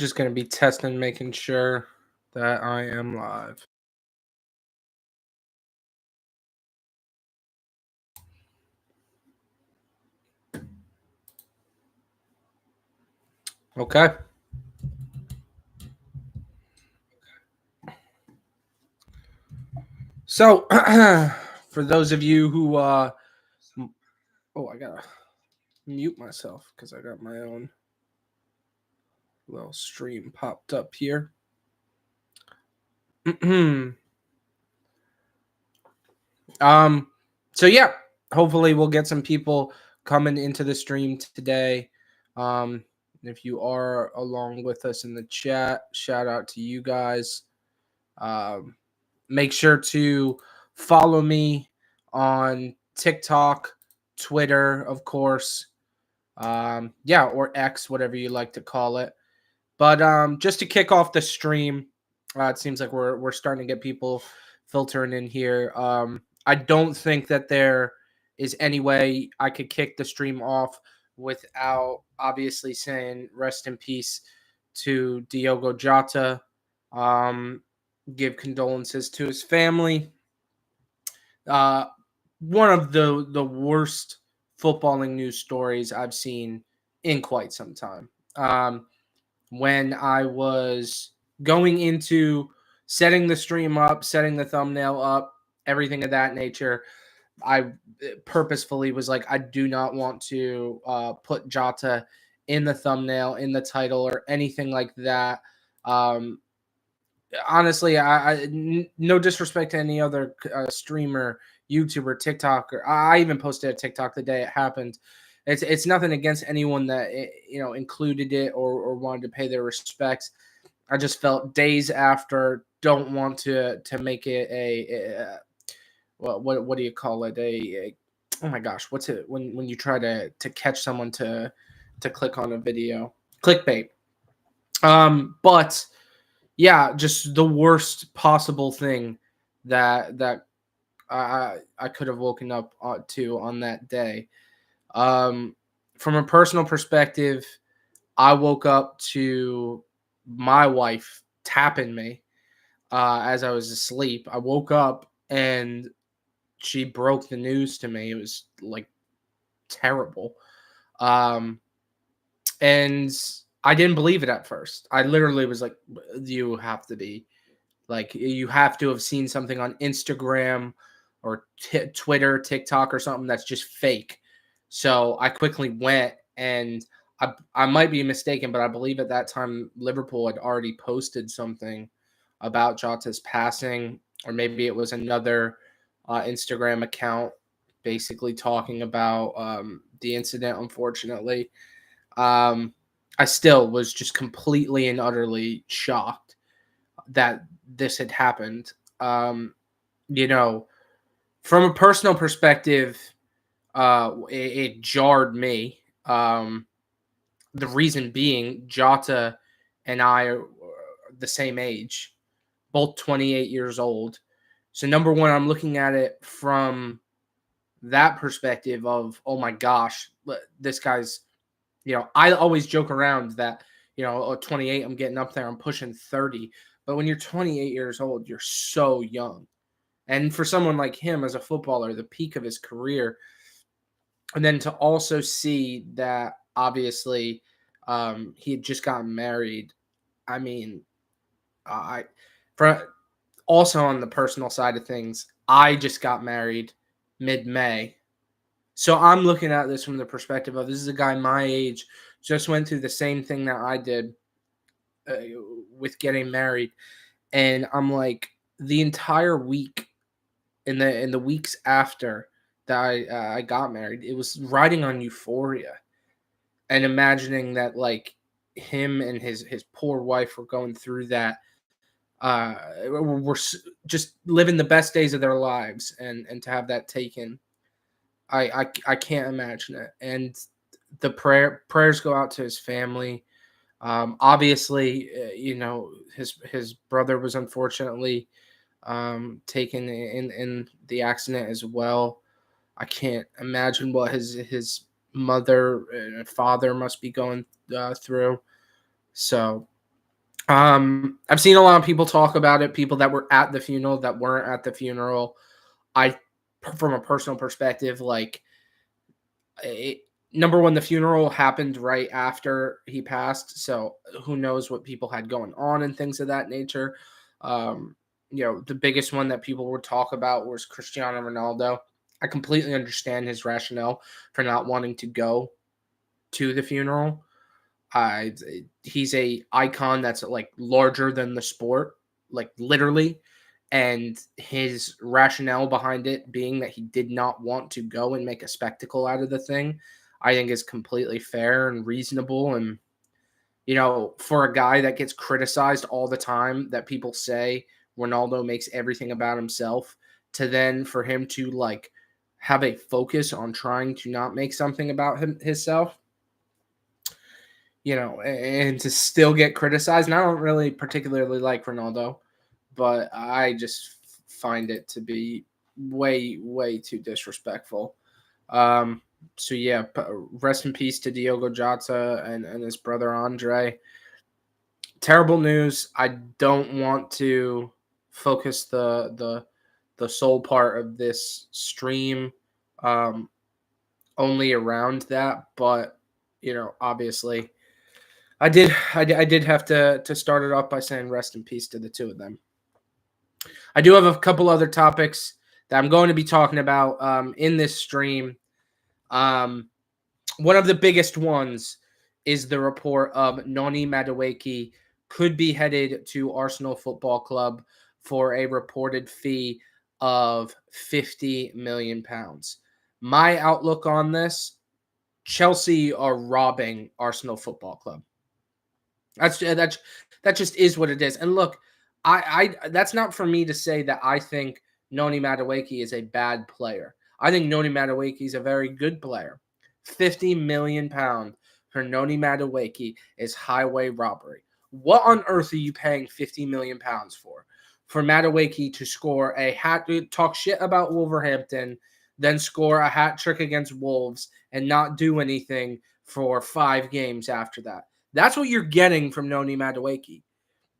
Just going to be testing, making sure that I am live. Okay. So, for those of you who, I gotta mute myself because I got my own little stream popped up here. So yeah, hopefully we'll get some people coming into the stream today. If you are along with us in the chat, shout out to you guys. Make sure to follow me on TikTok, Twitter, of course. Or X, whatever you like to call it. But just to kick off the stream, it seems like we're starting to get people filtering in here. I don't think that there is any way I could kick the stream off without obviously saying rest in peace to Diogo Jota. Give condolences to his family. One of the worst footballing news stories I've seen in quite some time. When I was going into setting the stream up, setting the thumbnail up, everything of that nature, I purposefully was like, I do not want to put Jota in the thumbnail, in the title, or anything like that. Honestly, no disrespect to any other streamer, YouTuber, TikToker. I even posted a TikTok the day it happened. It's nothing against anyone that included it or wanted to pay their respects. I just felt days after don't want to make it what do you call it oh my gosh, what's it when you try to catch someone to click on a video, clickbait. But yeah, just the worst possible thing that I could have woken up to on that day. From a personal perspective, I woke up to my wife tapping me as I was asleep. I woke up and she broke the news to me. It was like terrible. And I didn't believe it at first. I literally was like, you have to be like, you have to have seen something on Instagram or Twitter, TikTok, or something that's just fake. So I quickly went, and I might be mistaken, but I believe at that time Liverpool had already posted something about Jota's passing, or maybe it was another Instagram account basically talking about the incident, unfortunately. I still was just completely and utterly shocked that this had happened. From a personal perspective, it jarred me. The reason being, Jota and I are the same age, both 28 years old. So number one, I'm looking at it from that perspective of, oh my gosh, this guy's, I always joke around that, 28, I'm getting up there, I'm pushing 30. But when you're 28 years old, you're so young. And for someone like him as a footballer, the peak of his career, and then to also see that obviously he had just gotten married. I mean, for also on the personal side of things, I just got married mid-May. So I'm looking at this from the perspective of, this is a guy my age, just went through the same thing that I did with getting married. And I'm like, the entire week, in the weeks after that I got married, it was riding on euphoria and imagining that, like, him and his poor wife were going through that. We're just living the best days of their lives, and to have that taken, I can't imagine it. And the prayers go out to his family. Obviously, his brother was unfortunately taken in the accident as well. I can't imagine what his mother and father must be going through. So I've seen a lot of people talk about it, people that were at the funeral, that weren't at the funeral. I, from a personal perspective, like, it, number one, the funeral happened right after he passed, so who knows what people had going on and things of that nature. Um, the biggest one that people would talk about was Cristiano Ronaldo. I completely understand his rationale for not wanting to go to the funeral. I He's a icon that's like larger than the sport, like literally, and his rationale behind it being that he did not want to go and make a spectacle out of the thing, I think is completely fair and reasonable. And for a guy that gets criticized all the time, that people say Ronaldo makes everything about himself, to then for him to like have a focus on trying to not make something about himself, and to still get criticized. And I don't really particularly like Ronaldo, but I just find it to be way, way too disrespectful. So yeah, rest in peace to Diogo Jota and his brother Andre. Terrible news. I don't want to focus the sole part of this stream um, only around that, but obviously I did have to start it off by saying rest in peace to the two of them. I do have a couple other topics that I'm going to be talking about in this stream. Um, One of the biggest ones is the report of Noni Madueke could be headed to Arsenal Football Club for a reported fee of £50 million. My outlook on this: Chelsea are robbing Arsenal Football Club. That just is what it is. And look, I that's not for me to say that I think Noni Madueke is a bad player. I think Noni Madueke is a very good player. £50 million for Noni Madueke is highway robbery. What on earth are you paying £50 million for? For Madueke to score a hat, talk shit about Wolverhampton, then score a hat trick against Wolves and not do anything for 5 games after that. That's what you're getting from Noni Madueke.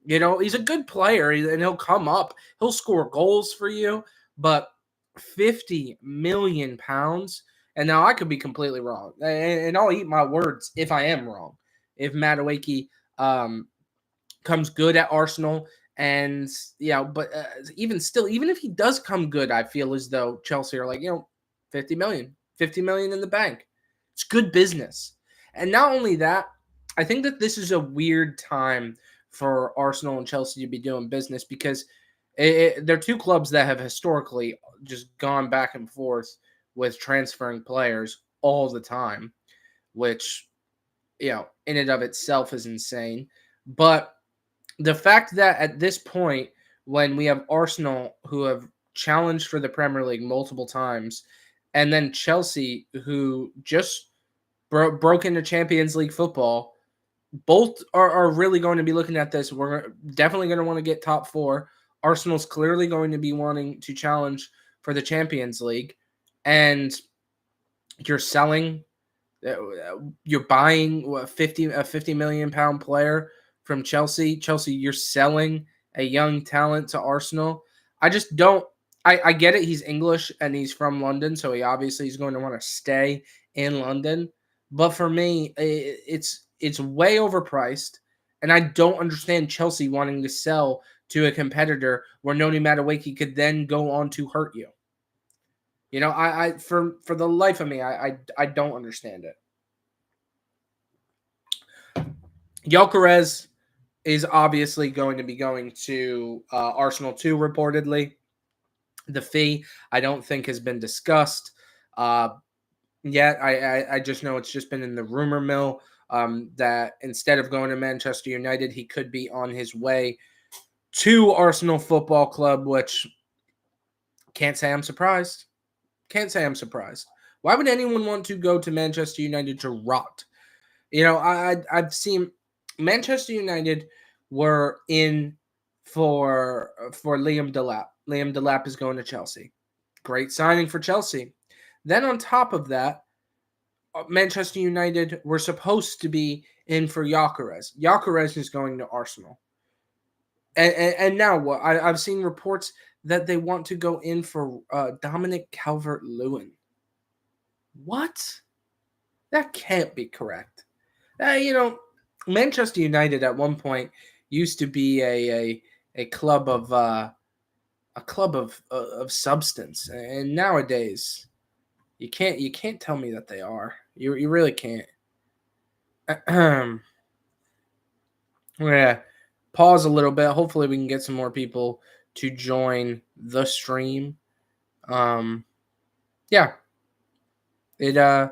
He's a good player and he'll come up. He'll score goals for you, but £50 million. And now I could be completely wrong. And I'll eat my words if I am wrong. If Madueke comes good at Arsenal, and but even still, even if he does come good, I feel as though Chelsea are like, 50 million in the bank. It's good business. And not only that, I think that this is a weird time for Arsenal and Chelsea to be doing business, because they're two clubs that have historically just gone back and forth with transferring players all the time, which, in and of itself is insane. But the fact that at this point, when we have Arsenal, who have challenged for the Premier League multiple times, and then Chelsea, who just broke into Champions League football, both are really going to be looking at this. We're definitely going to want to get top 4. Arsenal's clearly going to be wanting to challenge for the Champions League. And you're selling, you're buying a £50 million player from Chelsea. Chelsea, you're selling a young talent to Arsenal. I just don't. I get it. He's English and he's from London, so he obviously is going to want to stay in London. But for me, it's way overpriced, and I don't understand Chelsea wanting to sell to a competitor where Noni Madueke could then go on to hurt you. I for the life of me, I don't understand it. Gyökeres is obviously going to be going to Arsenal too, reportedly. The fee, I don't think, has been discussed yet. I just know it's just been in the rumor mill that instead of going to Manchester United, he could be on his way to Arsenal Football Club, which can't say I'm surprised. Can't say I'm surprised. Why would anyone want to go to Manchester United to rot? I've seen Manchester United were in for Liam Delap. Liam Delap is going to Chelsea. Great signing for Chelsea. Then on top of that, Manchester United were supposed to be in for Gyökeres. Gyökeres is going to Arsenal. And now what? I've seen reports that they want to go in for Dominic Calvert-Lewin. What? That can't be correct. You know, Manchester United at one point used to be a club of substance, and nowadays you can't tell me that they are. You really can't. Yeah, pause a little bit. Hopefully, we can get some more people to join the stream. Yeah, it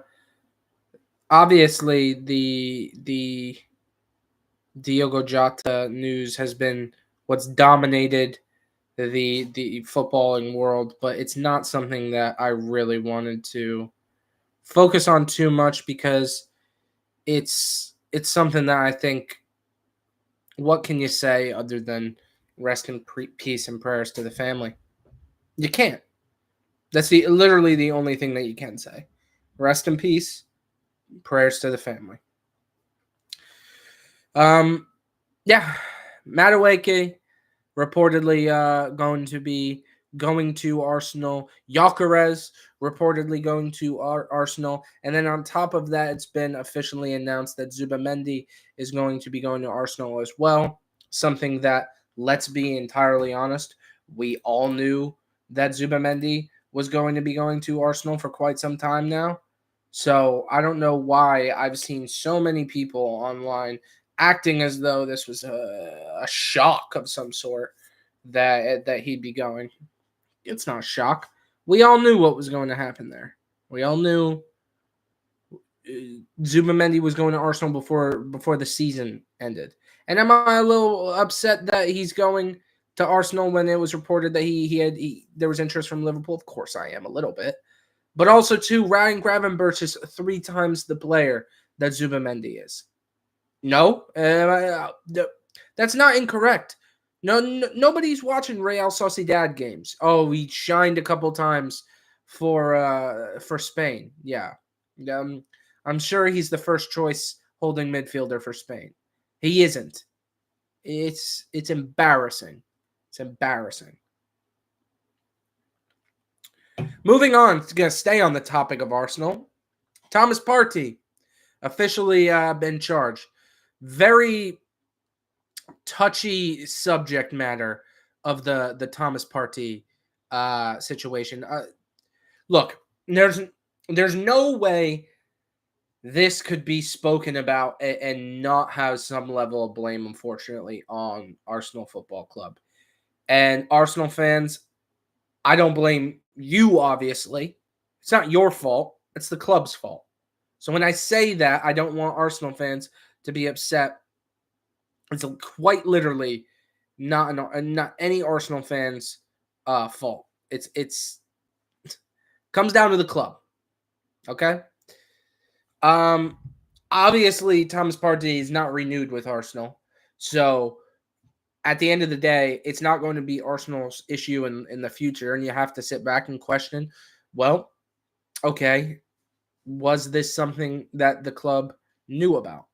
obviously the Diogo Jota news has been what's dominated the footballing world, but it's not something that I really wanted to focus on too much because it's something that I think, what can you say other than rest in peace and prayers to the family? You can't. That's literally the only thing that you can say. Rest in peace, prayers to the family. Yeah, Madueke reportedly going to Arsenal. Gyökeres reportedly going to Arsenal. And then on top of that, it's been officially announced that Zubamendi is going to be going to Arsenal as well. Something that, let's be entirely honest, we all knew that Zubamendi was going to be going to Arsenal for quite some time now. So I don't know why I've seen so many people online acting as though this was a shock of some sort that he'd be going. It's not a shock. We all knew what was going to happen there. We all knew Zubamendi was going to Arsenal before the season ended. And am I a little upset that he's going to Arsenal when it was reported that there was interest from Liverpool? Of course I am, a little bit. But also, too, Ryan Gravenberch is 3 times the player that Zubamendi is. No, that's not incorrect. Nobody's watching Real Sociedad games. Oh, he shined a couple times for Spain. Yeah, I'm sure he's the first choice holding midfielder for Spain. He isn't. It's embarrassing. It's embarrassing. Moving on, gonna stay on the topic of Arsenal. Thomas Partey officially been charged. Very touchy subject matter of the Thomas Partey situation. Look, there's no way this could be spoken about and not have some level of blame, unfortunately, on Arsenal Football Club. And Arsenal fans, I don't blame you, obviously. It's not your fault. It's the club's fault. So when I say that, I don't want Arsenal fans to be upset. It's quite literally not any Arsenal fans' fault. It's comes down to the club. Okay. Obviously, Thomas Partey is not renewed with Arsenal, so at the end of the day, it's not going to be Arsenal's issue in the future, and you have to sit back and question, well, okay, was this something that the club knew about?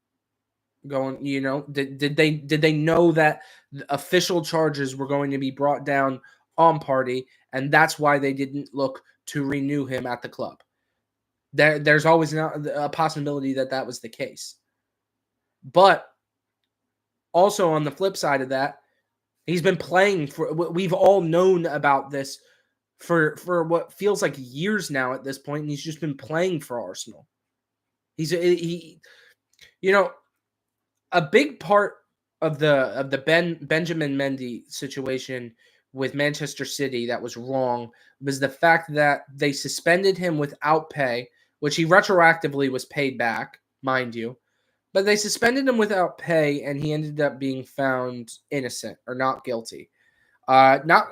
Did they know that the official charges were going to be brought down on Partey, and that's why they didn't look to renew him at the club? There's always a possibility that was the case. But also on the flip side of that, he's been playing for. We've all known about this for what feels like years now at this point, and he's just been playing for Arsenal. He a big part of the Benjamin Mendy situation with Manchester City that was wrong was the fact that they suspended him without pay, which he retroactively was paid back, mind you. But they suspended him without pay, and he ended up being found innocent or not guilty. Not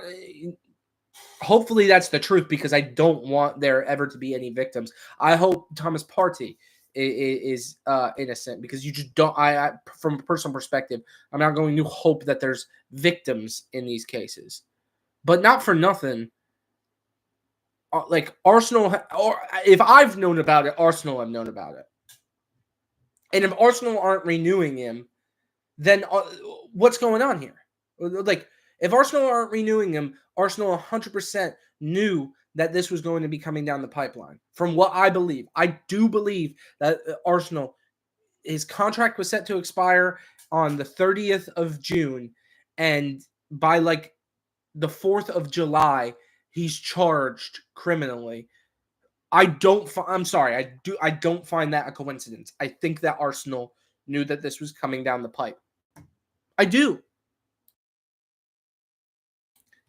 hopefully that's the truth, because I don't want there ever to be any victims. I hope Thomas Partey is innocent, because you just don't. I from a personal perspective, I'm not going to hope that there's victims in these cases. But not for nothing. Like Arsenal, or if I've known about it, Arsenal have known about it. And if Arsenal aren't renewing him, then what's going on here? Like, if Arsenal aren't renewing him, Arsenal 100% knew that this was going to be coming down the pipeline. From what I do believe that Arsenal, his contract was set to expire on the 30th of June, and by like the 4th of July, he's charged criminally. I'm sorry. I don't find that a coincidence. I think that Arsenal knew that this was coming down the pipe. I do.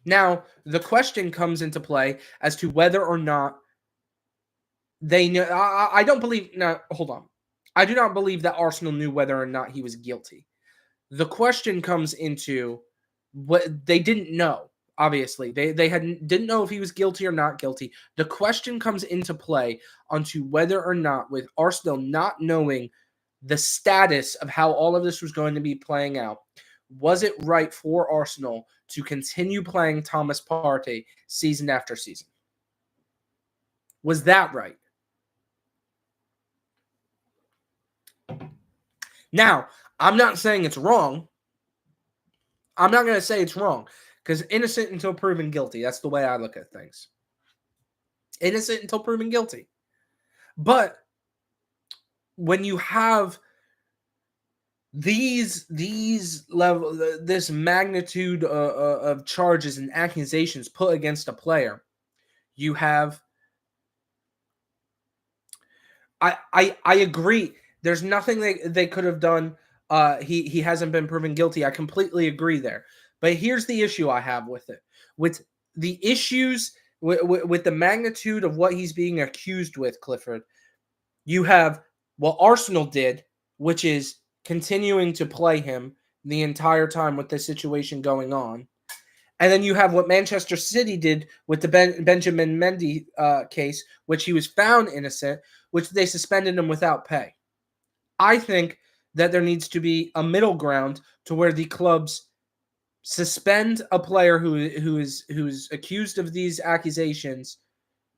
Now, the question comes into play as to whether or not they know. I don't believe. No, hold on. I do not believe that Arsenal knew whether or not he was guilty. The question comes into what they didn't know. Obviously, they didn't know if he was guilty or not guilty. The question comes into play onto whether or not, with Arsenal not knowing the status of how all of this was going to be playing out, was it right for Arsenal to continue playing Thomas Partey season after season? Was that right? Now, I'm not saying it's wrong. I'm not going to say it's wrong, because innocent until proven guilty. That's the way I look at things. Innocent until proven guilty. But when you have this magnitude of charges and accusations put against a player, you have. I agree. There's nothing they could have done. He hasn't been proven guilty. I completely agree there. But here's the issue I have with it. With the issues with the magnitude of what he's being accused with, Clifford, you have what Arsenal did, which is continuing to play him the entire time with this situation going on. And then you have what Manchester City did with the Benjamin Mendy case, which he was found innocent, which they suspended him without pay. I think that there needs to be a middle ground to where the clubs suspend a player who's accused of these accusations,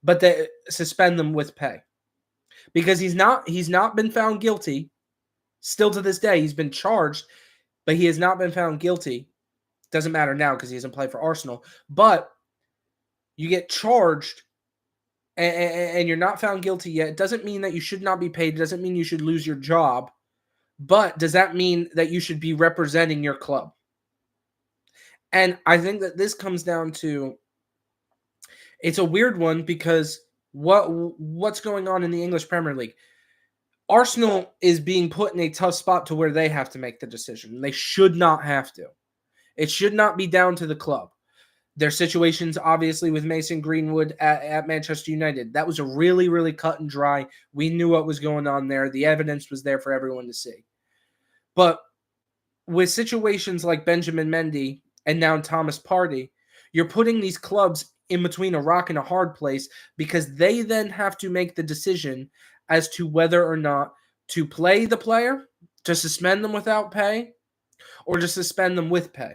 but they suspend them with pay, because he's not been found guilty. Still to this day, he's been charged, but he has not been found guilty. Doesn't matter now because he hasn't played for Arsenal. But you get charged and you're not found guilty yet. It doesn't mean that you should not be paid. It doesn't mean you should lose your job. But does that mean that you should be representing your club? And I think that this comes down to, it's a weird one, because what's going on in the English Premier League? Arsenal is being put in a tough spot to where they have to make the decision. They should not have to. It should not be down to the club. Their situations, obviously, with Mason Greenwood at Manchester United, that was a really, really cut and dry. We knew what was going on there. The evidence was there for everyone to see. But with situations like Benjamin Mendy and now Thomas Partey, you're putting these clubs in between a rock and a hard place, because they then have to make the decision as to whether or not to play the player, to suspend them without pay, or to suspend them with pay.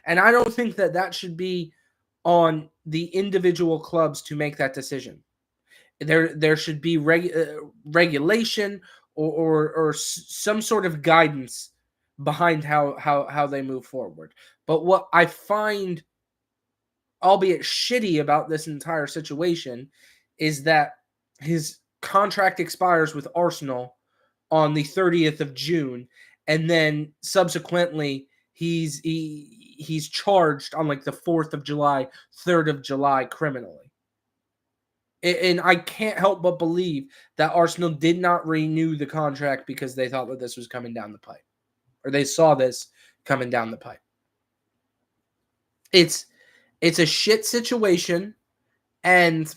And I don't think that should be on the individual clubs to make that decision. There should be regulation or some sort of guidance behind how they move forward. But what I find, albeit shitty, about this entire situation is that his contract expires with Arsenal on the 30th of June, and then subsequently he's charged on like the 4th of July, 3rd of July criminally. And I can't help but believe that Arsenal did not renew the contract because they thought that this was coming down the pipe, or they saw this coming down the pipe. It's a shit situation, and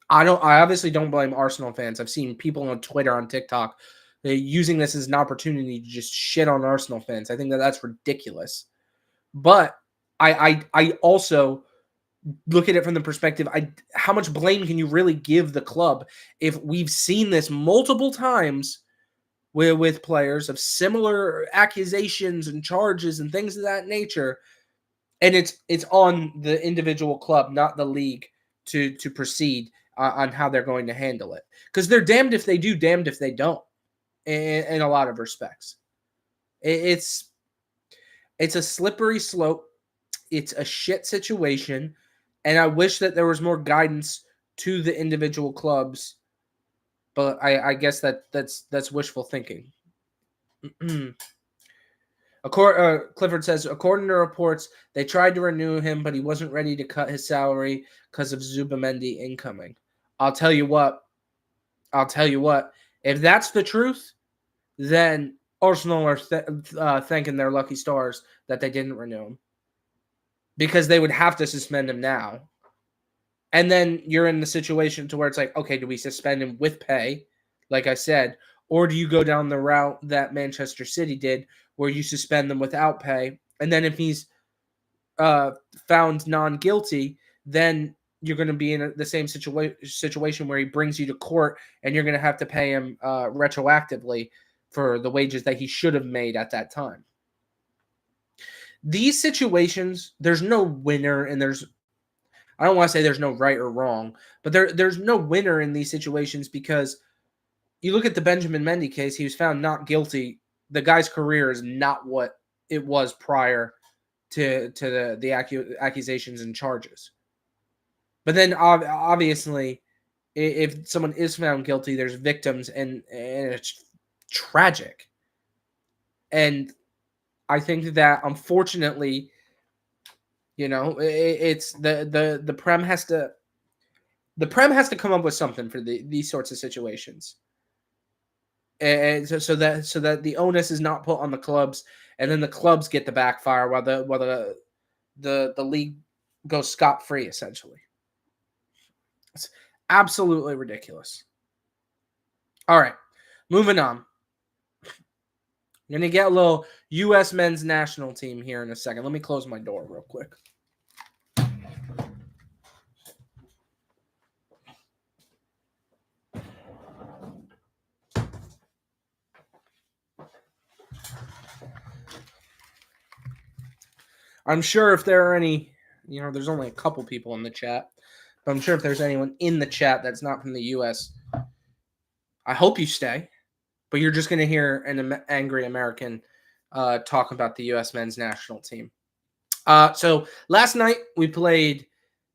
I obviously don't blame Arsenal fans. I've seen people on Twitter, on TikTok, using this as an opportunity to just shit on Arsenal fans. I think that's ridiculous. But I also look at it from the perspective, how much blame can you really give the club if we've seen this multiple times with players of similar accusations and charges and things of that nature, and it's on the individual club, not the league, to proceed on how they're going to handle it, because they're damned if they do, damned if they don't, in a lot of respects. It's It's a slippery slope. It's a shit situation, and I wish that there was more guidance to the individual clubs. But I guess that's wishful thinking. Clifford says, according to reports, they tried to renew him, but he wasn't ready to cut his salary because of Zubamendi incoming. I'll tell you what. If that's the truth, then Arsenal are thanking their lucky stars that they didn't renew him, because they would have to suspend him now. And then you're in the situation to where it's like, okay, do we suspend him with pay, like I said, or do you go down the route that Manchester City did, where you suspend them without pay, and then if he's found non-guilty, then you're going to be in the same situation where he brings you to court, and you're going to have to pay him retroactively for the wages that he should have made at that time. These situations, there's no winner, and I don't want to say there's no right or wrong, but there's no winner in these situations, because you look at the Benjamin Mendy case, he was found not guilty. The guy's career is not what it was prior to the accusations and charges. But then obviously, if someone is found guilty, there's victims, and it's tragic. And I think that, unfortunately, it's the Prem has to come up with something for these sorts of situations, and so that the onus is not put on the clubs, and then the clubs get the backfire while the league goes scot-free, essentially. It's absolutely ridiculous. All right, moving on. I'm going to get a little U.S. men's national team here in a second. Let me close my door real quick. I'm sure if there are any, there's only a couple people in the chat, but I'm sure if there's anyone in the chat that's not from the U.S., I hope you stay, but you're just going to hear an angry American talk about the U.S. men's national team. So last night we played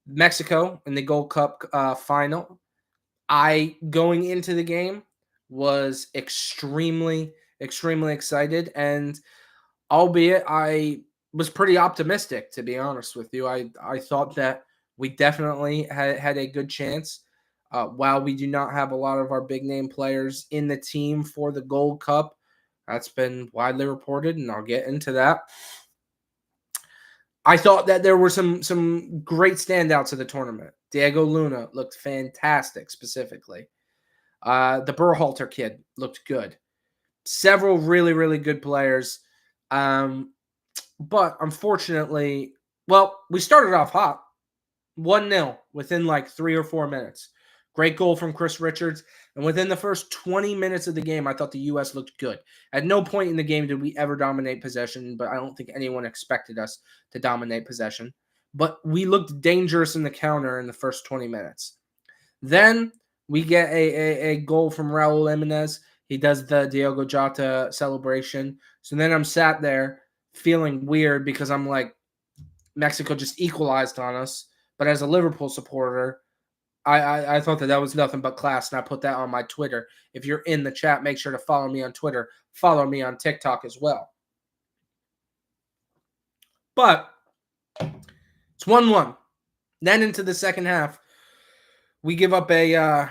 Mexico in the Gold Cup final. Going into the game, was extremely, extremely excited, and albeit I was pretty optimistic, to be honest with you. I thought that we definitely had a good chance. While we do not have a lot of our big name players in the team for the Gold Cup, that's been widely reported, and I'll get into that. I thought that there were some great standouts of the tournament. Diego Luna looked fantastic, specifically. The Berhalter kid looked good. Several really, really good players. But unfortunately, we started off hot. 1-0 within like 3 or 4 minutes. Great goal from Chris Richards. And within the first 20 minutes of the game, I thought the U.S. looked good. At no point in the game did we ever dominate possession, but I don't think anyone expected us to dominate possession. But we looked dangerous in the counter in the first 20 minutes. Then we get a goal from Raul Jimenez. He does the Diogo Jota celebration. So then I'm sat there feeling weird, because I'm like, Mexico just equalized on us. But as a Liverpool supporter, I thought that was nothing but class, and I put that on my Twitter. If you're in the chat, make sure to follow me on Twitter. Follow me on TikTok as well. But it's 1-1. Then into the second half, we give up towards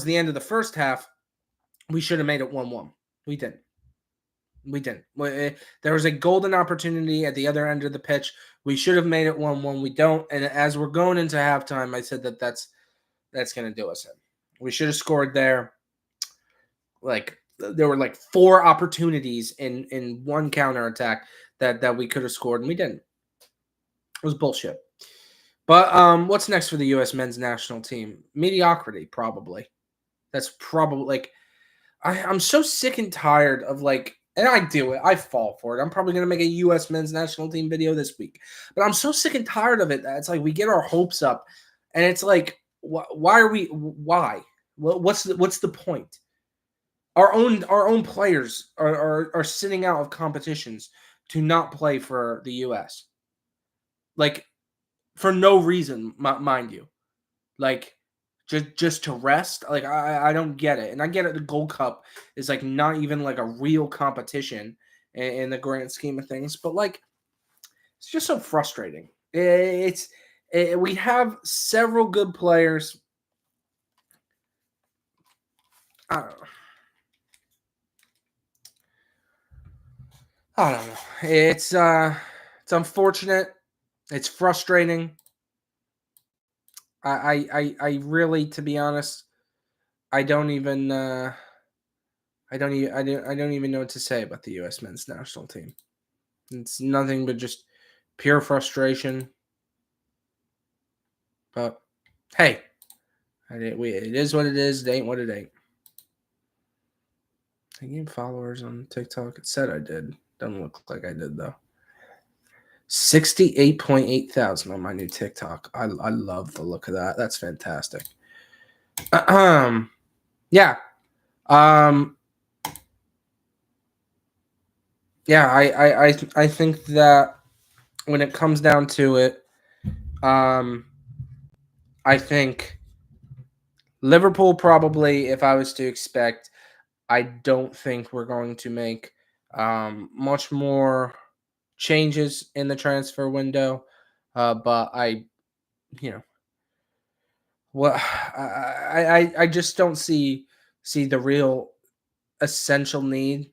the end of the first half, we should have made it 1-1. We didn't. There was a golden opportunity at the other end of the pitch. We should have made it 1-1. We don't. And as we're going into halftime, I said that's going to do us in. We should have scored there. Like, there were like 4 opportunities in one counterattack that we could have scored, and we didn't. It was bullshit. But what's next for the U.S. men's national team? Mediocrity, probably. That's probably like, I'm so sick and tired of like. And I do it. I fall for it. I'm probably going to make a U.S. men's national team video this week. But I'm so sick and tired of it that it's like we get our hopes up. And it's like, why are we – why? What's the point? Our own players are sitting out of competitions to not play for the US. Like for no reason, mind you. Like just to rest. Like I don't get it. And I get it, the Gold Cup is like not even like a real competition in the grand scheme of things, but like it's just so frustrating. We have several good players. I don't know. I don't know. It's unfortunate. It's frustrating. I really, to be honest, I don't even I don't even know what to say about the U.S. men's national team. It's nothing but just pure frustration. But hey, it is what it is. It ain't what it ain't. I gained followers on TikTok. It said I did. Doesn't look like I did though. 68.8 thousand on my new TikTok. I love the look of that. That's fantastic. Yeah. Um yeah, I think that when it comes down to it, um I think Liverpool probably, if I was to expect, I don't think we're going to make much more changes in the transfer window. But you know, what I just don't see the real essential need.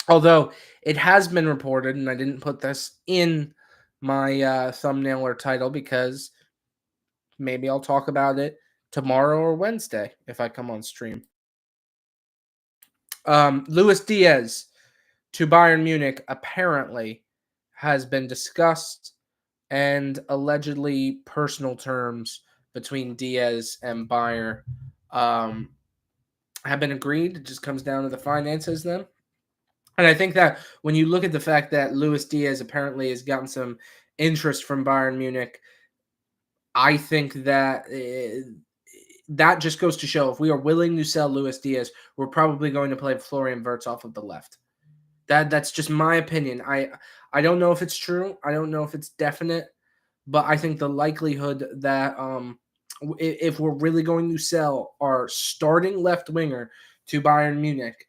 Although it has been reported, and I didn't put this in my thumbnail or title because maybe I'll talk about it tomorrow or Wednesday if I come on stream. Luis Diaz to Bayern Munich apparently has been discussed, and allegedly personal terms between Diaz and Bayern um, have been agreed. It just comes down to the finances then. And I think that when you look at the fact that Luis Diaz apparently has gotten some interest from Bayern Munich, I think that that just goes to show if we are willing to sell Luis Diaz, we're probably going to play Florian Wirtz off of the left. That's just my opinion. I don't know if it's true. I don't know if it's definite, but I think the likelihood that if we're really going to sell our starting left winger to Bayern Munich,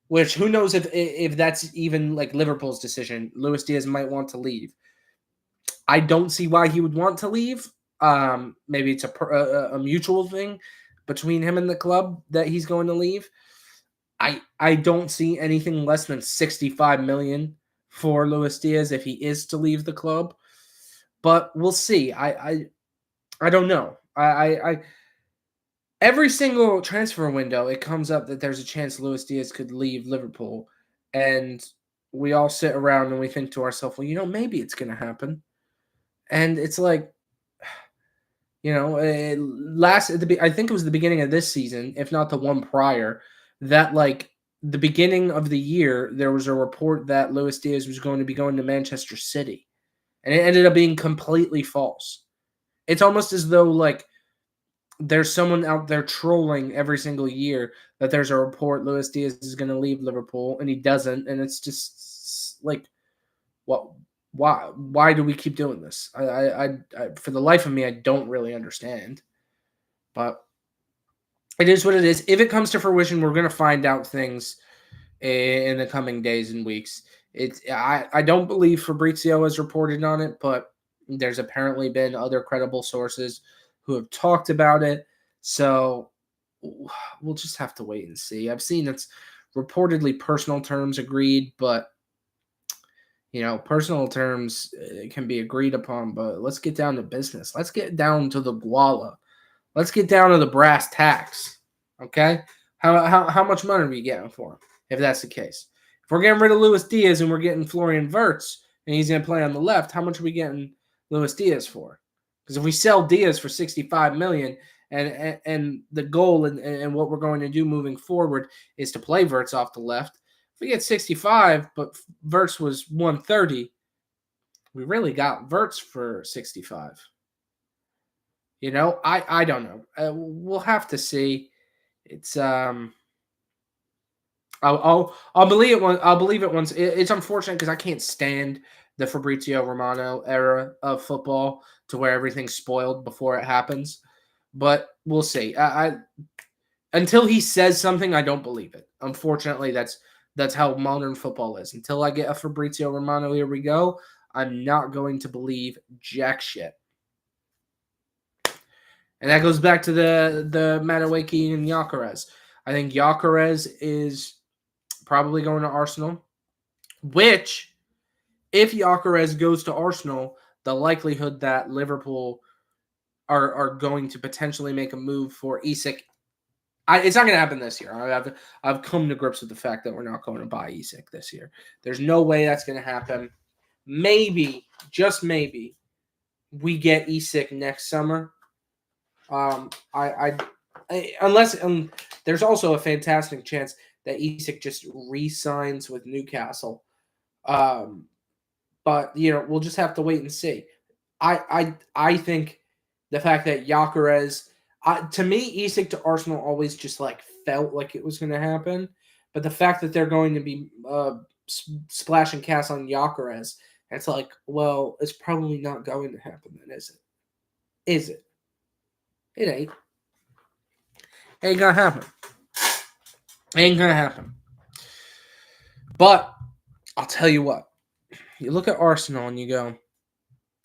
which who knows if that's even like Liverpool's decision, Luis Diaz might want to leave. I don't see why he would want to leave. Maybe it's a mutual thing between him and the club that he's going to leave. I don't see anything less than 65 million for Luis Diaz if he is to leave the club, but we'll see. I don't know. I every single transfer window it comes up that there's a chance Luis Diaz could leave Liverpool, and we all sit around and we think to ourselves, well, maybe it's going to happen, and it's like, I think it was the beginning of this season, if not the one prior, that like the beginning of the year, there was a report that Luis Diaz was going to be going to Manchester City, and it ended up being completely false. It's almost as though like there's someone out there trolling every single year that there's a report Luis Diaz is going to leave Liverpool and he doesn't, and it's just like, what? Why do we keep doing this? I for the life of me, I don't really understand. But it is what it is. If it comes to fruition, we're going to find out things in the coming days and weeks. I don't believe Fabrizio has reported on it, but there's apparently been other credible sources who have talked about it. So we'll just have to wait and see. I've seen it's reportedly personal terms agreed, but personal terms can be agreed upon, but let's get down to business. Let's get down to the guala. Let's get down to the brass tacks. Okay? How much money are we getting for him, if that's the case? If we're getting rid of Luis Diaz and we're getting Florian Wirtz and he's going to play on the left, how much are we getting Luis Diaz for? Because if we sell Diaz for 65 million and the goal and what we're going to do moving forward is to play Wirtz off the left, if we get 65, but Wirtz was 130, we really got Wirtz for 65. I don't know. We'll have to see. It's I'll believe it. I'll believe it once. It's unfortunate because I can't stand the Fabrizio Romano era of football to where everything's spoiled before it happens. But we'll see. I until he says something, I don't believe it. Unfortunately, that's how modern football is. Until I get a Fabrizio Romano, here we go. I'm not going to believe jack shit. And that goes back to the Madueke and Gyökeres. I think Gyökeres is probably going to Arsenal, which, if Gyökeres goes to Arsenal, the likelihood that Liverpool are going to potentially make a move for Isak, it's not going to happen this year. I've come to grips with the fact that we're not going to buy Isak this year. There's no way that's going to happen. Maybe, just maybe, we get Isak next summer. Unless there's also a fantastic chance that Isak just re-signs with Newcastle. But we'll just have to wait and see. I think the fact that Gyökeres, to me, Isak to Arsenal always just like felt like it was going to happen. But the fact that they're going to be splashing cash on Gyökeres, it's like, well, it's probably not going to happen then, is it? Is it? It ain't. Ain't gonna happen. Ain't gonna happen. But I'll tell you what. You look at Arsenal and you go,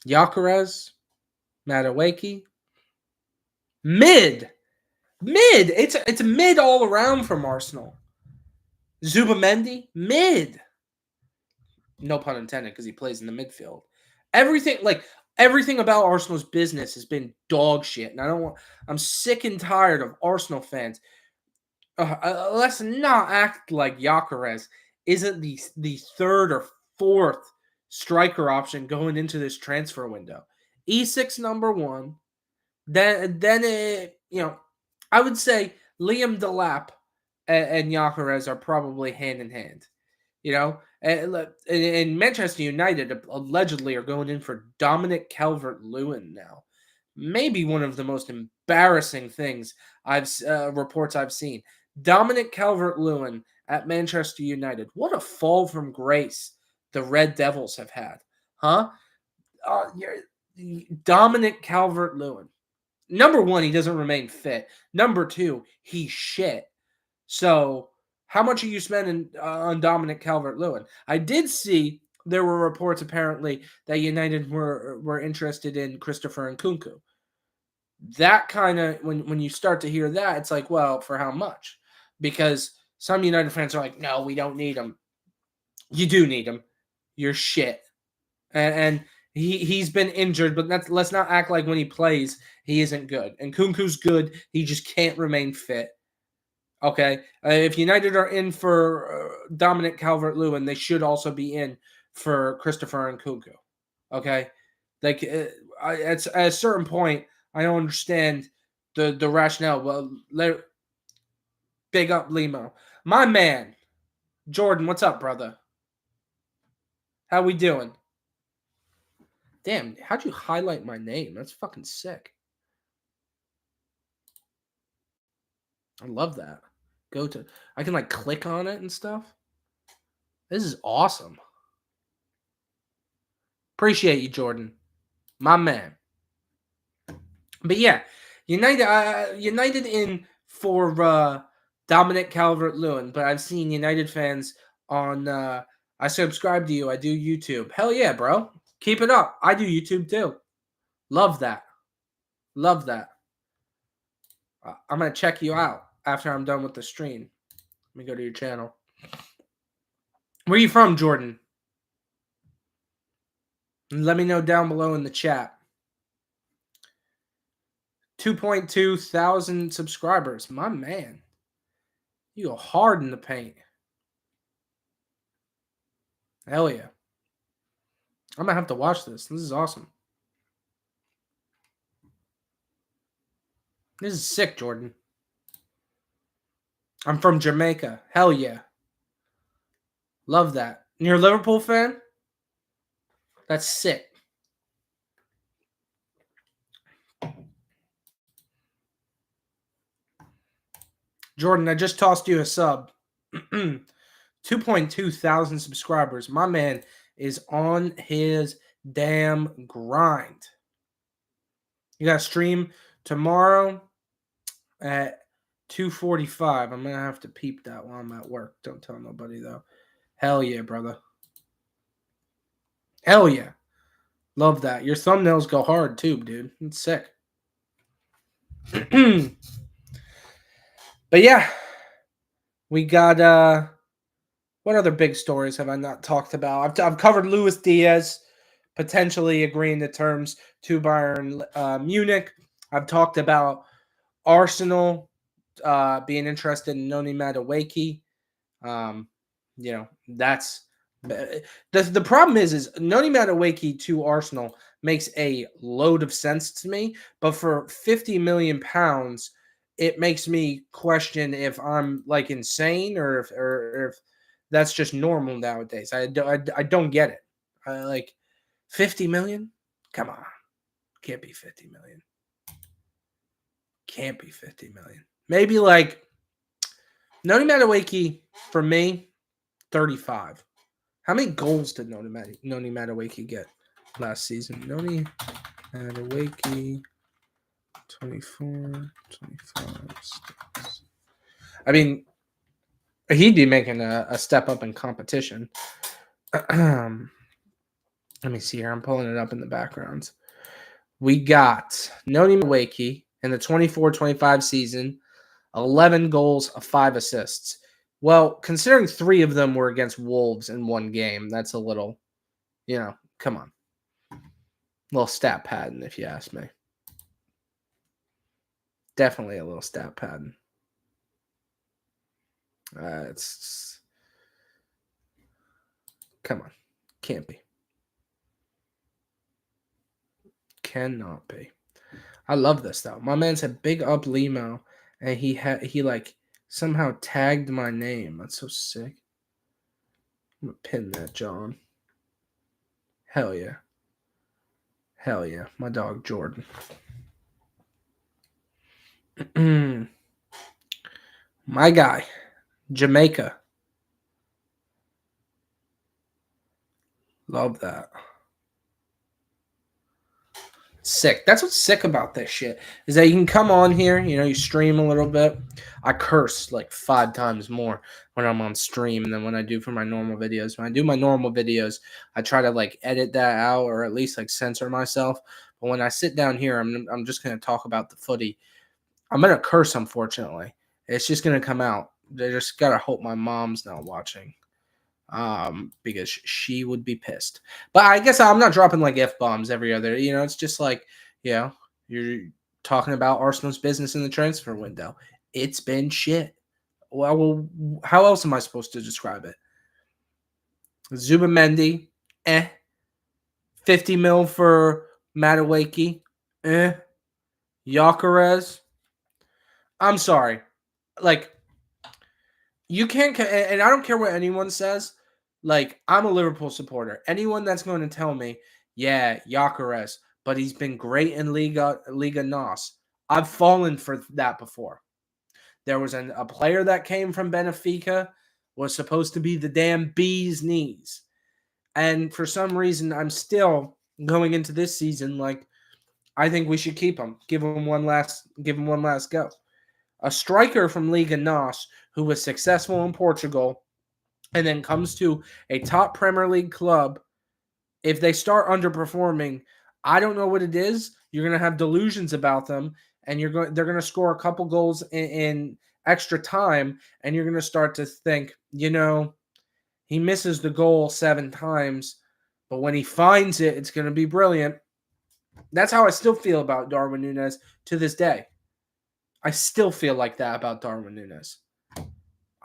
Gyökeres, Madueke, mid. It's mid all around from Arsenal. Zubamendi, mid. No pun intended, because he plays in the midfield. Everything about Arsenal's business has been dog shit, and I'm sick and tired of Arsenal fans. Let's not act like Gyökeres isn't the third or fourth striker option going into this transfer window. Isak's number one. Then I would say Liam Delap and Gyökeres are probably hand in hand. And Manchester United allegedly are going in for Dominic Calvert-Lewin now. Maybe one of the most embarrassing things reports I've seen. Dominic Calvert-Lewin at Manchester United. What a fall from grace the Red Devils have had, huh? Dominic Calvert-Lewin. Number one, he doesn't remain fit. Number two, he's shit. So, how much are you spending on Dominic Calvert-Lewin? I did see there were reports apparently that United were interested in Christopher Nkunku. That kind of, when you start to hear that, it's like, well, for how much? Because some United fans are like, no, we don't need him. You do need him. You're shit. And he's been injured, but let's not act like when he plays, he isn't good. And Nkunku's good. He just can't remain fit. Okay? If United are in for Dominic Calvert-Lewin, they should also be in for Christopher Nkunku. Okay? Like, at a certain point, I don't understand the rationale. Well, big up Limo. My man, Jordan, what's up, brother? How we doing? Damn, how'd you highlight my name? That's fucking sick. I love that. I can like click on it and stuff. This is awesome. Appreciate you, Jordan. My man. But yeah, United in for Dominic Calvert-Lewin, but I've seen United fans on I subscribe to you. I do YouTube. Hell yeah, bro. Keep it up. I do YouTube too. Love that. Love that. I'm going to check you out after I'm done with the stream. Let me go to your channel. Where are you from, Jordan? Let me know down below in the chat. 2.2 thousand subscribers. My man. You go hard in the paint. Hell yeah. I'm going to have to watch this. This is awesome. This is sick, Jordan. I'm from Jamaica. Hell yeah. Love that. And you're a Liverpool fan? That's sick. Jordan, I just tossed you a sub. 2.2 thousand subscribers. My man is on his damn grind. You got to stream tomorrow at 2:45. I'm going to have to peep that while I'm at work. Don't tell nobody, though. Hell yeah, brother. Hell yeah. Love that. Your thumbnails go hard, too, dude. It's sick. But yeah, we got what other big stories have I not talked about? I've covered Luis Diaz potentially agreeing to terms to Bayern Munich. I've talked about Arsenal being interested in Noni Madueke. That's the problem is Noni Madueke to Arsenal makes a load of sense to me, but for 50 million pounds, it makes me question if I'm like insane or if that's just normal nowadays. I don't get it. Like 50 million? Come on. Can't be 50 million. Can't be 50 million. Maybe like Noni Madueke for me 35. How many goals did Noni Madueke get last season? Noni Madueke 24, 25. I mean, he'd be making a step up in competition. Let me see here. I'm pulling it up in the background. We got Noni Madueke in the 24-25 season, 11 goals, 5 assists. Well, considering 3 of them were against Wolves in one game, that's a little, come on. A little stat padding, if you ask me. Definitely a little stat padding. Come on. Can't be. Cannot be. I love this, though. My man said big up Limo, and he like somehow tagged my name. That's so sick. I'm going to pin that, John. Hell yeah. Hell yeah. My dog, Jordan. My guy, Jamaica. Love that. Sick. That's what's sick about this shit is that you can come on here, you stream a little bit. I curse like 5 times more when I'm on stream than when I do for my normal videos. When I do my normal videos, I try to like edit that out or at least like censor myself. But when I sit down here, I'm just gonna talk about the footy. I'm gonna curse, unfortunately. It's just gonna come out. I just gotta hope my mom's not watching. Because she would be pissed. But I guess I'm not dropping like F-bombs every other, it's just like, you're talking about Arsenal's business in the transfer window. It's been shit. Well, how else am I supposed to describe it? Zubamendi, 50 mil for Madueke, Gyökeres. I'm sorry. Like, you can't, and I don't care what anyone says. Like, I'm a Liverpool supporter. Anyone that's going to tell me, yeah, Gyökeres, but he's been great in Liga NOS. I've fallen for that before. There was a player that came from Benfica, was supposed to be the damn bee's knees. And for some reason, I'm still going into this season like, I think we should keep him. Give him one last go. A striker from Liga NOS who was successful in Portugal and then comes to a top Premier League club, if they start underperforming, I don't know what it is. You're going to have delusions about them, and they're going to score a couple goals in extra time, and you're going to start to think, he misses the goal 7 times, but when he finds it, it's going to be brilliant. That's how I still feel about Darwin Núñez to this day. I still feel like that about Darwin Núñez.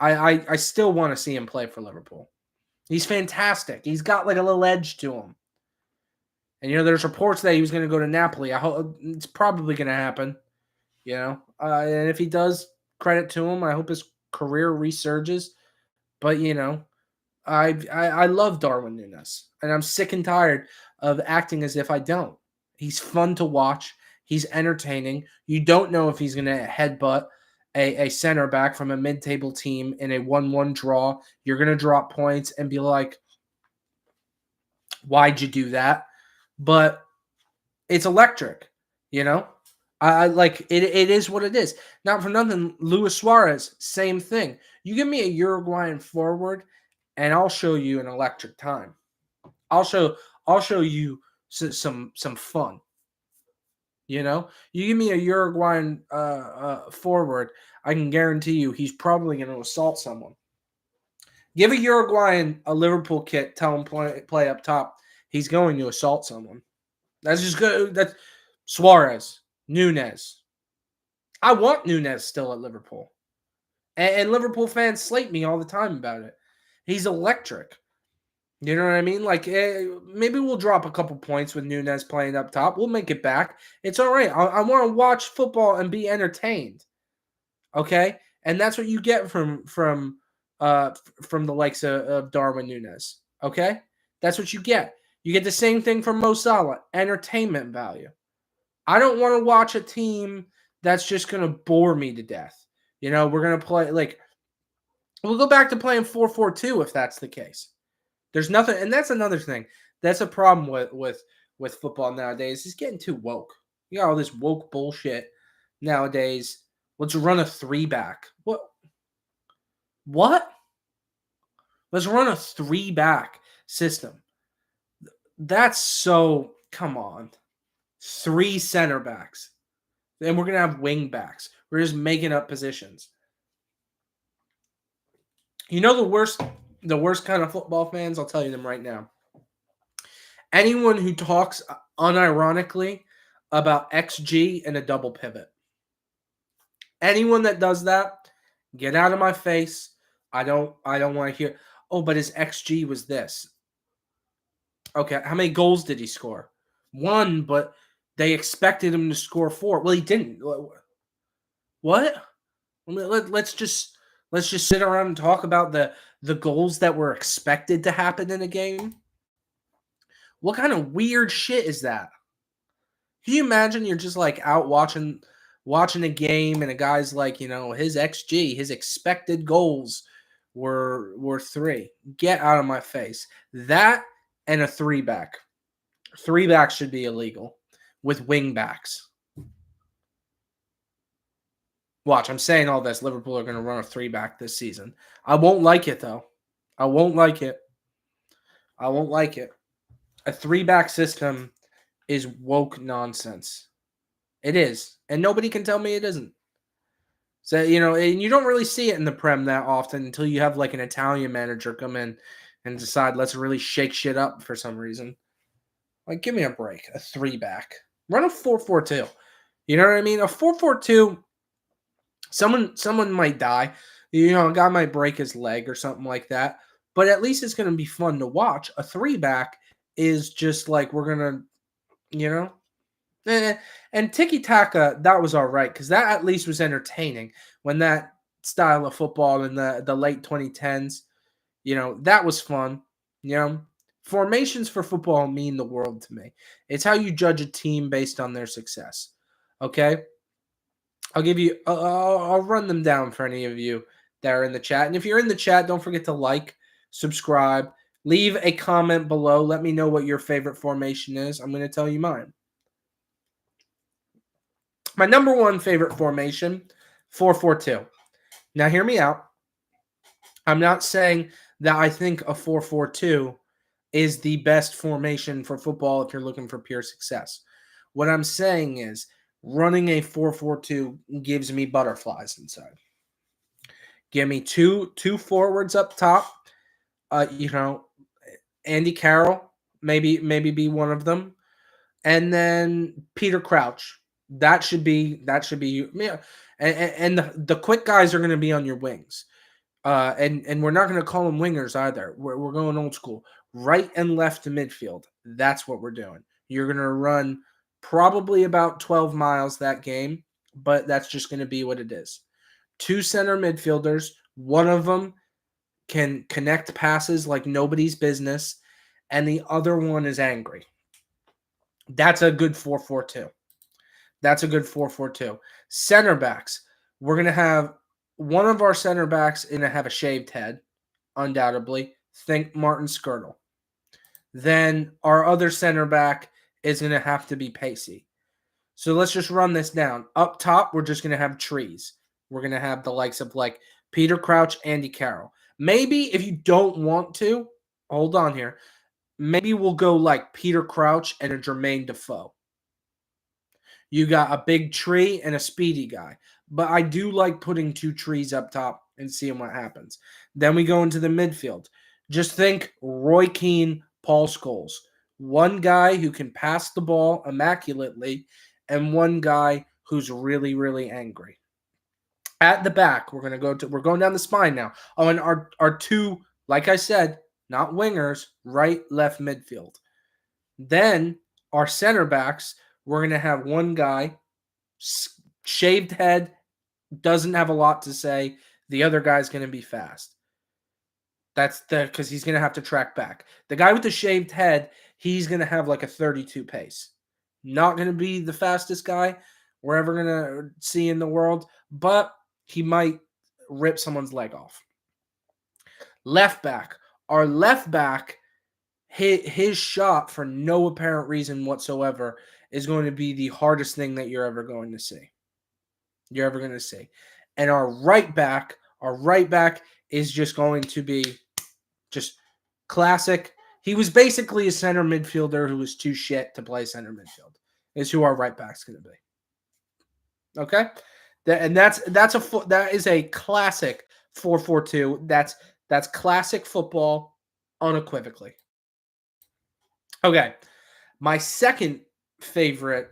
I still want to see him play for Liverpool. He's fantastic. He's got like a little edge to him. And, there's reports that he was going to go to Napoli. I hope it's probably going to happen, and if he does, credit to him. I hope his career resurges. But, I love Darwin Núñez, and I'm sick and tired of acting as if I don't. He's fun to watch. He's entertaining. You don't know if he's going to headbutt a center back from a mid-table team in a 1-1 draw, you're going to drop points and be like, why'd you do that? But it's electric, you know? I like it. It is what it is. Not for nothing, Luis Suarez, same thing. You give me a Uruguayan forward, and I'll show you an electric time. I'll show you some fun. You know, you give me a Uruguayan forward, I can guarantee you he's probably going to assault someone. Give a Uruguayan a Liverpool kit, tell him play up top. He's going to assault someone. That's just good. That's Suarez, Nunez. I want Nunez still at Liverpool. And Liverpool fans slate me all the time about it. He's electric. You know what I mean? Like, maybe we'll drop a couple points with Nunez playing up top. We'll make it back. It's all right. I want to watch football and be entertained. Okay? And that's what you get from the likes of Darwin Nunez. Okay? That's what you get. You get the same thing from Mo Salah, entertainment value. I don't want to watch a team that's just going to bore me to death. You know, we're going to play, like, we'll go back to playing 4-4-2 if that's the case. There's nothing, and that's another thing. That's a problem with football nowadays. It's getting too woke. You got all this woke bullshit nowadays. Let's run a 3-back. What? Let's run a 3-back system. That's so, come on. 3 center backs. And we're going to have wing backs. We're just making up positions. You know the worst kind of football fans? I'll tell you them right now. Anyone who talks unironically about XG and a double pivot. Anyone that does that, get out of my face. I don't want to hear, oh, but his XG was this. Okay, how many goals did he score? 1, but they expected him to score 4. Well, he didn't. What? Let's just sit around and talk about the goals that were expected to happen in a game. What kind of weird shit is that? Can you imagine you're just like out watching a game and a guy's like, you know, his XG, his expected goals were 3. Get out of my face. That and a 3-back. 3-backs should be illegal with wing backs. Watch, I'm saying all this. Liverpool are going to run a 3-back this season. I won't like it, though. I won't like it. A 3-back system is woke nonsense. It is. And nobody can tell me it isn't. So, you know, and you don't really see it in the Prem that often until you have like an Italian manager come in and decide, let's really shake shit up for some reason. Like, give me a break. A 3-back. Run a 4-4-2. You know what I mean? A 4-4-2, someone might die. You know, a guy might break his leg or something like that. But at least it's going to be fun to watch. A 3-back is just like we're going to, you know. And tiki-taka, that was all right because that at least was entertaining when that style of football in the late 2010s, you know, that was fun. You know, formations for football mean the world to me. It's how you judge a team based on their success. Okay? I'll run them down for any of you that are in the chat. And if you're in the chat, don't forget to like, subscribe, leave a comment below. Let me know what your favorite formation is. I'm going to tell you mine. My number 1 favorite formation, 4-4-2. Now, hear me out. I'm not saying that I think a 4-4-2 is the best formation for football if you're looking for pure success. What I'm saying is running a 4-4-2 gives me butterflies inside. Give me two forwards up top. You know, Andy Carroll, maybe be one of them. And then Peter Crouch. That should be yeah. And the quick guys are going to be on your wings. And we're not going to call them wingers either. We're going old school. Right and left to midfield. That's what we're doing. You're going to run probably about 12 miles that game, but that's just going to be what it is. 2 center midfielders. One of them can connect passes like nobody's business, and the other one is angry. That's a good 4-4-2. That's a good 4-4-2. Center backs. We're going to have one of our center backs going to have a shaved head, undoubtedly. Think Martin Skirtle. Then our other center back is going to have to be pacey. So let's just run this down. Up top, we're just going to have trees. We're going to have the likes of like Peter Crouch, Andy Carroll. Maybe if you don't want to, hold on here. Maybe we'll go like Peter Crouch and a Jermaine Defoe. You got a big tree and a speedy guy. But I do like putting two trees up top and seeing what happens. Then we go into the midfield. Just think Roy Keane, Paul Scholes. One guy who can pass the ball immaculately and one guy who's really, really angry. At the back, we're going down the spine now. Oh, and our two, like I said, not wingers, right, left midfield. Then our center backs, we're going to have one guy, shaved head, doesn't have a lot to say. The other guy's going to be fast. That's because he's going to have to track back. The guy with the shaved head, he's going to have like a 32 pace. Not going to be the fastest guy we're ever going to see in the world, but he might rip someone's leg off. Left back. Our left back, his shot for no apparent reason whatsoever is going to be the hardest thing that you're ever going to see. And our right back is just going to be just classic. He was basically a center midfielder who was too shit to play center midfield. Is who our right back's going to be. Okay? That is a classic 4-4-2. That's classic football unequivocally. Okay. My second favorite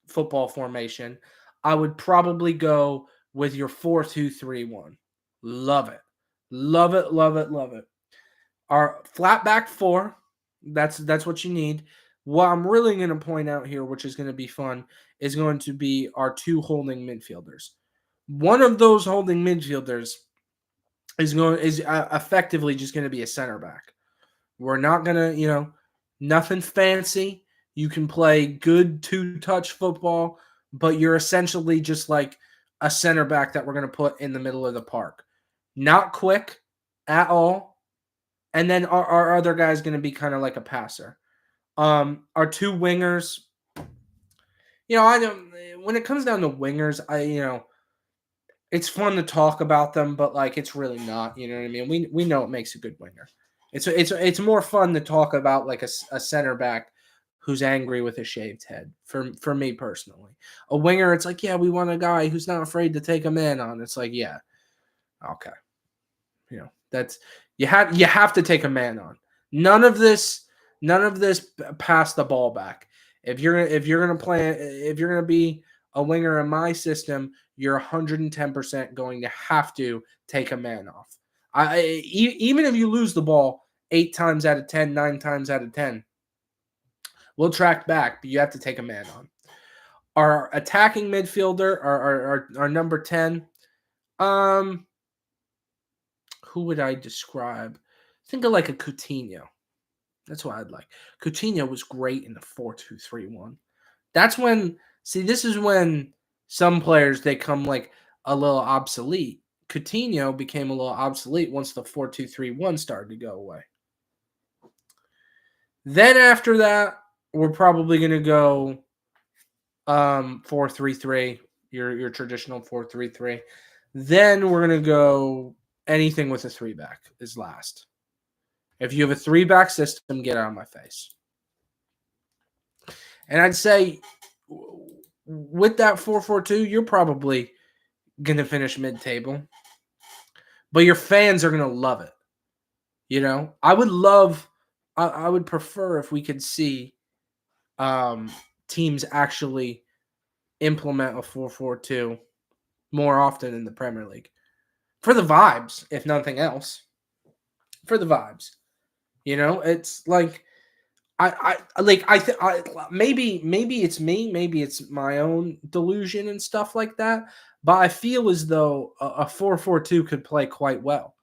football formation, I would probably go with your 4-2-3-1. Love it. Love it, love it, love it. Our flat back four, that's what you need. What I'm really going to point out here, which is going to be fun, is going to be our two holding midfielders. One of those holding midfielders is effectively just going to be a center back. We're not going to, nothing fancy. You can play good two-touch football, but you're essentially just like a center back that we're going to put in the middle of the park. Not quick at all. And then our other guy is going to be kind of like a passer. Our two wingers, when it comes down to wingers, it's fun to talk about them, but like it's really not. You know what I mean? We know it makes a good winger. It's more fun to talk about like a center back who's angry with a shaved head. For me personally, a winger, it's like, yeah, we want a guy who's not afraid to take a man on. It's like, yeah, okay, that's you have to take a man on. None of this pass the ball back. If you're gonna be a winger in my system, you're 110% going to have to take a man off. Even if you lose the ball 8 times out of 10, 9 times out of 10, we'll track back, but you have to take a man on. Our attacking midfielder, our number 10, who would I describe? Think of like a Coutinho. That's what I'd like. Coutinho was great in the 4-2-3-1. That's when, this is when some players, they come like a little obsolete. Coutinho became a little obsolete once the 4-2-3-1 started to go away. Then after that, we're probably going to go 4-3-3, your traditional 4-3-3. Then we're going to go anything with a 3-back is last. If you have a 3-back system, get out of my face. And I'd say with that 4-4-2, you're probably going to finish mid-table. But your fans are going to love it. I would prefer if we could see teams actually implement a 4-4-2 more often in the Premier League. For the vibes, if nothing else. For the vibes. It's like maybe it's me, maybe it's my own delusion and stuff like that, but I feel as though a 4-4-2 could play quite well.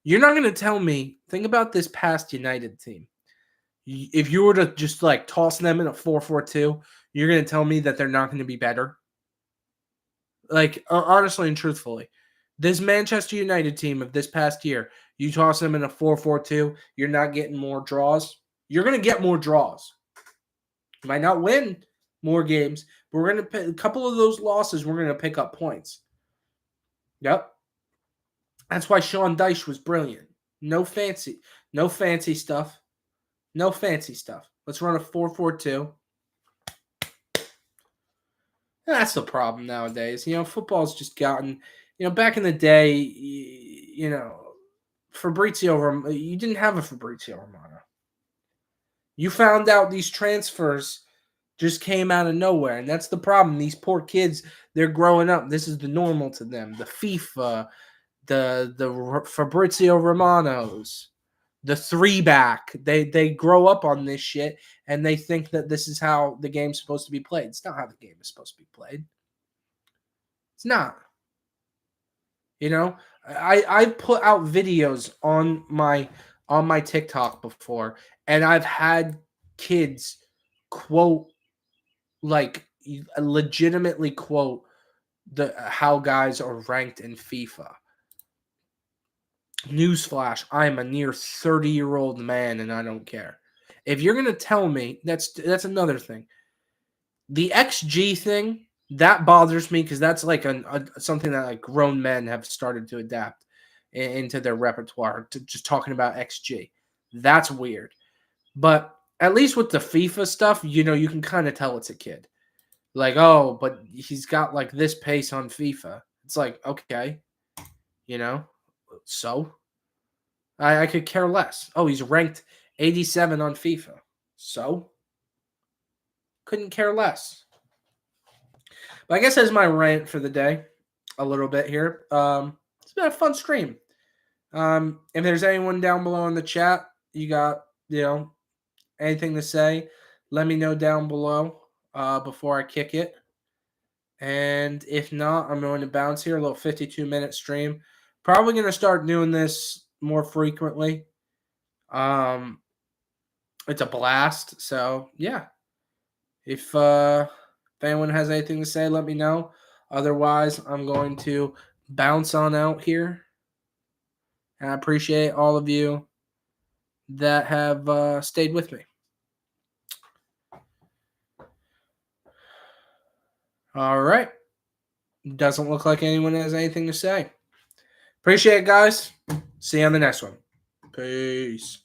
You're not going to tell me, think about this past United team. If you were to just like toss them in a 4-4-2, you're going to tell me that they're not going to be better. Like, honestly and truthfully, this Manchester United team of this past year, you toss them in a 4-4-2, you're not getting more draws. You're going to get more draws. You might not win more games, but we're going to a couple of those losses, we're going to pick up points. Yep. That's why Sean Dyche was brilliant. No fancy stuff. No fancy stuff. Let's run a 4-4-2. That's the problem nowadays. Football's just gotten, back in the day, Fabrizio, you didn't have a Fabrizio Romano. You found out these transfers just came out of nowhere, and that's the problem. These poor kids, they're growing up. This is the normal to them. The FIFA, the Fabrizio Romanos, the 3-back. They grow up on this shit, and they think that this is how the game's supposed to be played. It's not how the game is supposed to be played. It's not. I put out videos on my TikTok before, and I've had kids quote, like, legitimately quote how guys are ranked in FIFA. Newsflash, I am a near 30-year-old man, and I don't care. If you're gonna tell me, that's another thing. The XG thing, that bothers me because that's like something that like grown men have started to adapt into their repertoire, to just talking about XG. That's weird. But at least with the FIFA stuff, you can kind of tell it's a kid. Like, oh, but he's got like this pace on FIFA. It's like, okay, so I could care less. Oh, he's ranked 87 on FIFA. So couldn't care less. But I guess that's my rant for the day, a little bit here. It's been a fun stream. If there's anyone down below in the chat, you got, anything to say, let me know down below before I kick it. And if not, I'm going to bounce here, a little 52-minute stream. Probably going to start doing this more frequently. It's a blast. So, yeah. If anyone has anything to say, let me know. Otherwise, I'm going to bounce on out here. And I appreciate all of you that have stayed with me. All right. Doesn't look like anyone has anything to say. Appreciate it, guys. See you on the next one. Peace.